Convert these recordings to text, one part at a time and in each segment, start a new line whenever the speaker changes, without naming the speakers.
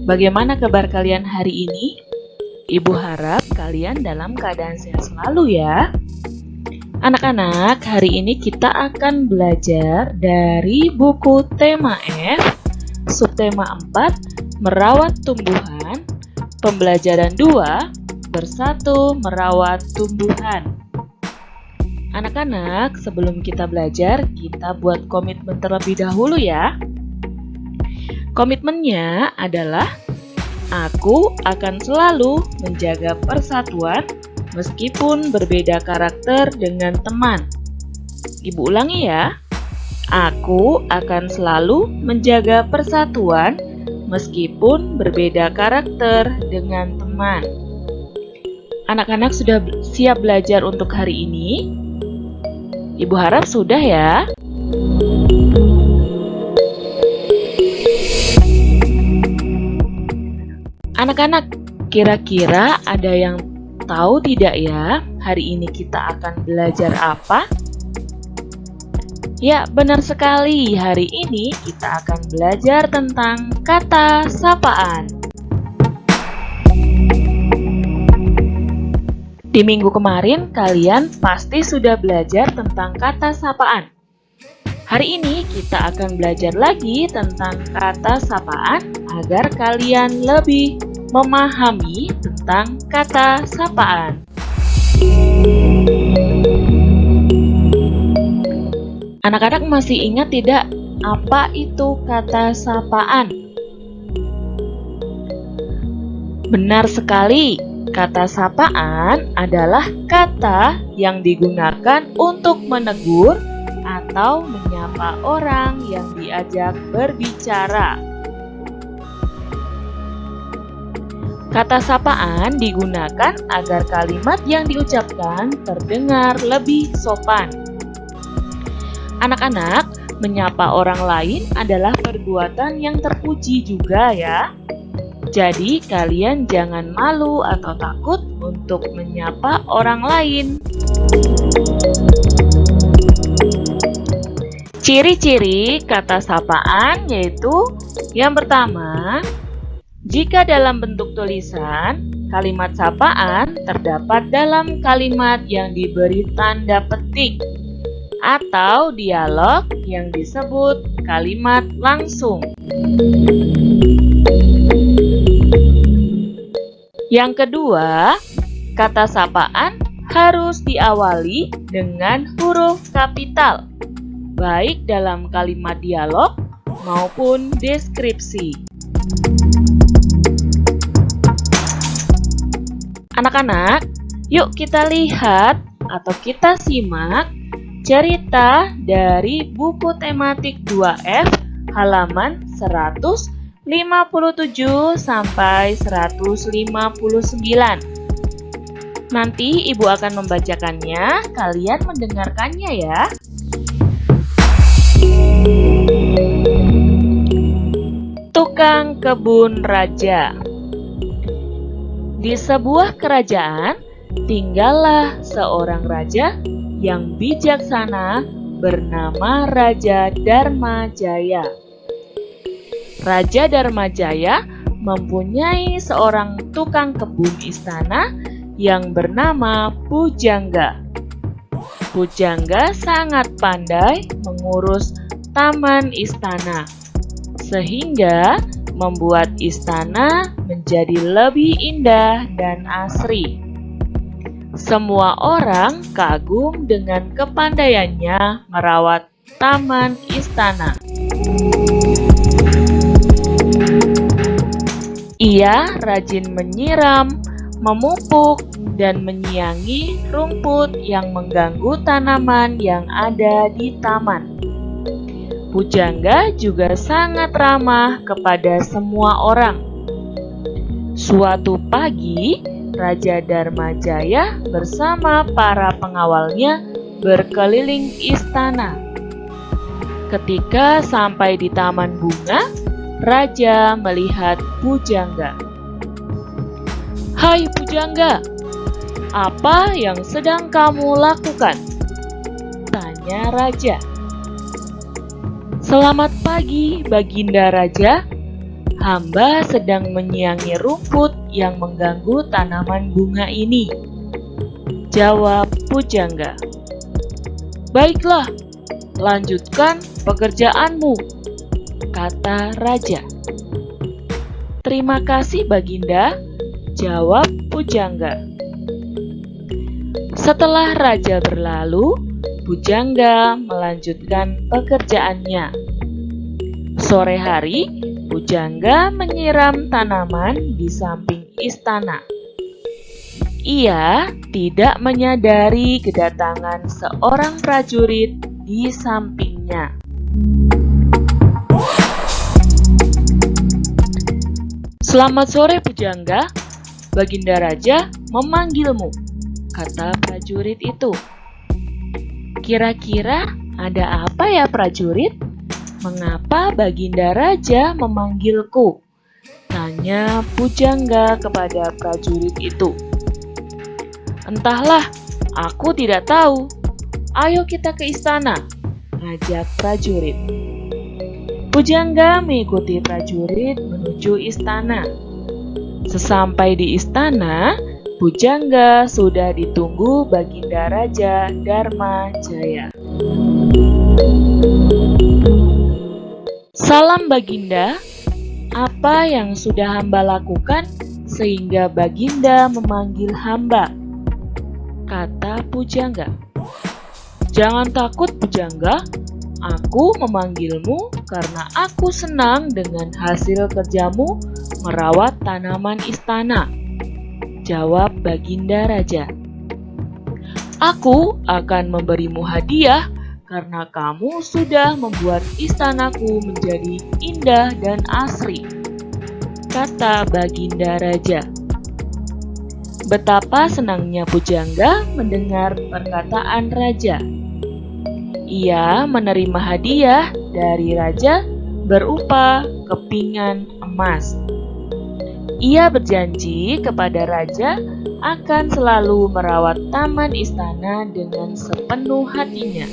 Bagaimana kabar kalian hari ini? Ibu harap kalian dalam keadaan sehat selalu ya. Anak-anak, hari ini kita akan belajar dari buku tema F, subtema 4, merawat tumbuhan, pembelajaran 2, bersatu merawat tumbuhan. Anak-anak, sebelum kita belajar, kita buat komitmen terlebih dahulu ya. Komitmennya adalah aku akan selalu menjaga persatuan meskipun berbeda karakter dengan teman. Ibu ulangi ya. Aku akan selalu menjaga persatuan meskipun berbeda karakter dengan teman. Anak-anak sudah siap belajar untuk hari ini? Ibu harap sudah ya. Anak-anak, kira-kira ada yang tahu tidak ya, hari ini kita akan belajar apa? Ya, benar sekali. Hari ini kita akan belajar tentang kata sapaan. Di minggu kemarin, kalian pasti sudah belajar tentang kata sapaan. Hari ini kita akan belajar lagi tentang kata sapaan agar kalian lebih memahami tentang kata sapaan. Anak-anak masih ingat tidak apa itu kata sapaan? Benar sekali, kata sapaan adalah kata yang digunakan untuk menegur atau menyapa orang yang diajak berbicara. Kata sapaan digunakan agar kalimat yang diucapkan terdengar lebih sopan. Anak-anak, menyapa orang lain adalah perbuatan yang terpuji juga ya. Jadi kalian jangan malu atau takut untuk menyapa orang lain. Ciri-ciri kata sapaan yaitu yang pertama, jika dalam bentuk tulisan, kalimat sapaan terdapat dalam kalimat yang diberi tanda petik atau dialog yang disebut kalimat langsung. Yang kedua, kata sapaan harus diawali dengan huruf kapital, baik dalam kalimat dialog maupun deskripsi. Anak-anak, yuk kita lihat atau kita simak cerita dari buku tematik 2F halaman 157 sampai 159. Nanti Ibu akan membacakannya, kalian mendengarkannya ya. Tukang kebun raja. Di sebuah kerajaan, tinggallah seorang raja yang bijaksana bernama Raja Dharmajaya. Raja Dharmajaya mempunyai seorang tukang kebun istana yang bernama Pujangga. Pujangga sangat pandai mengurus taman istana, sehingga membuat istana menjadi lebih indah dan asri. Semua orang kagum dengan kepandaiannya merawat taman istana. Ia rajin menyiram, memupuk, dan menyiangi rumput yang mengganggu tanaman yang ada di taman. Pujangga juga sangat ramah kepada semua orang. Suatu pagi, Raja Dharmajaya bersama para pengawalnya berkeliling istana. Ketika sampai di taman bunga, Raja melihat Pujangga. "Hai Pujangga, apa yang sedang kamu lakukan?" tanya Raja. "Selamat pagi, Baginda Raja. Hamba sedang menyiangi rumput yang mengganggu tanaman bunga ini, jawab pujangga. Baiklah, lanjutkan pekerjaanmu, kata raja. Terima kasih Baginda, jawab pujangga. Setelah raja berlalu, pujangga melanjutkan pekerjaannya. Sore hari, pujangga menyiram tanaman di samping istana. Ia tidak menyadari kedatangan seorang prajurit di sampingnya. Selamat sore pujangga, Baginda Raja memanggilmu, kata prajurit itu. Kira-kira ada apa ya prajurit? Mengapa Baginda Raja memanggilku? Tanya pujangga kepada prajurit itu. Entahlah, aku tidak tahu. Ayo kita ke istana, ngajak prajurit. Pujangga mengikuti prajurit menuju istana. Sesampai di istana, pujangga sudah ditunggu Baginda Raja Dharma Jaya. Salam Baginda, apa yang sudah hamba lakukan sehingga Baginda memanggil hamba? Kata pujangga. Jangan takut pujangga, aku memanggilmu karena aku senang dengan hasil kerjamu merawat tanaman istana, jawab Baginda Raja. Aku akan memberimu hadiah karena kamu sudah membuat istanaku menjadi indah dan asri, kata Baginda Raja. Betapa senangnya pujangga mendengar perkataan raja. Ia menerima hadiah dari raja berupa kepingan emas. Ia berjanji kepada raja akan selalu merawat taman istana dengan sepenuh hatinya.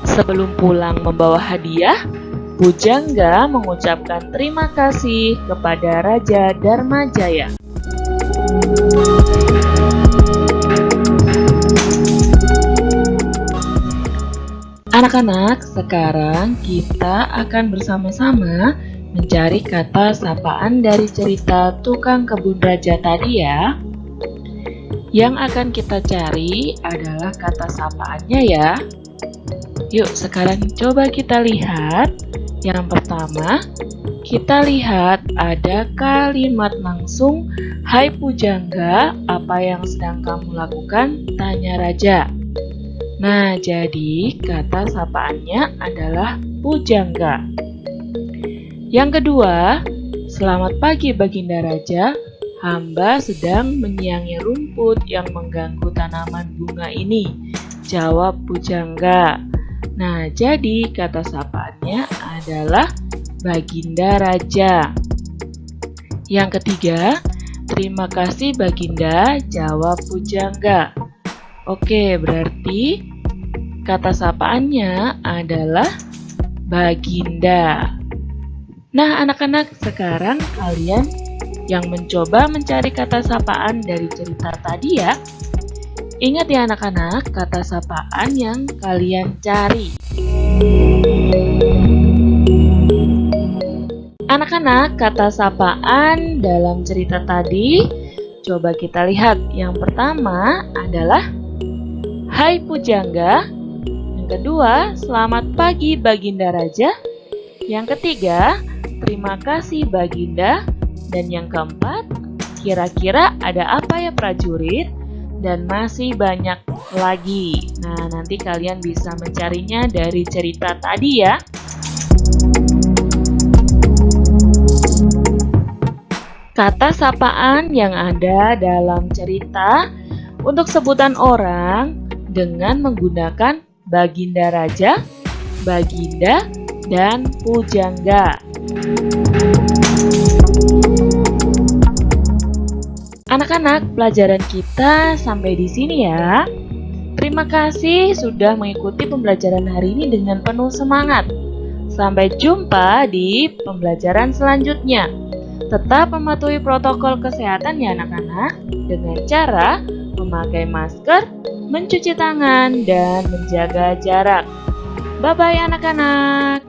Sebelum pulang membawa hadiah, pujangga mengucapkan terima kasih kepada Raja Dharma Jaya. Anak-anak, sekarang kita akan bersama-sama mencari kata sapaan dari cerita Tukang Kebun Raja tadi ya. Yang akan kita cari adalah kata sapaannya ya. Yuk sekarang coba kita lihat. Yang pertama, kita lihat ada kalimat langsung. Hai pujangga, apa yang sedang kamu lakukan? Tanya raja. Nah, jadi kata sapaannya adalah pujangga. Yang kedua, selamat pagi Baginda Raja. Hamba sedang menyiangi rumput yang mengganggu tanaman bunga ini, jawab pujangga. Nah, jadi kata sapaannya adalah Baginda Raja. Yang ketiga, terima kasih Baginda, jawab pujangga. Oke, berarti kata sapaannya adalah Baginda. Nah, anak-anak, sekarang kalian yang mencoba mencari kata sapaan dari cerita tadi ya. Ingat ya anak-anak, kata sapaan yang kalian cari. Anak-anak, kata sapaan dalam cerita tadi, coba kita lihat. Yang pertama adalah Hai Pujangga. Yang kedua, selamat pagi Baginda Raja. Yang ketiga, terima kasih Baginda. Dan yang keempat, kira-kira ada apa ya prajurit? Dan masih banyak lagi. Nah, nanti kalian bisa mencarinya dari cerita tadi ya. Kata sapaan yang ada dalam cerita untuk sebutan orang dengan menggunakan Baginda Raja, Baginda, dan Pujangga. Anak-anak, pelajaran kita sampai di sini ya. Terima kasih sudah mengikuti pembelajaran hari ini dengan penuh semangat. Sampai jumpa di pembelajaran selanjutnya. Tetap mematuhi protokol kesehatan ya anak-anak, dengan cara memakai masker, mencuci tangan, dan menjaga jarak. Bye-bye anak-anak.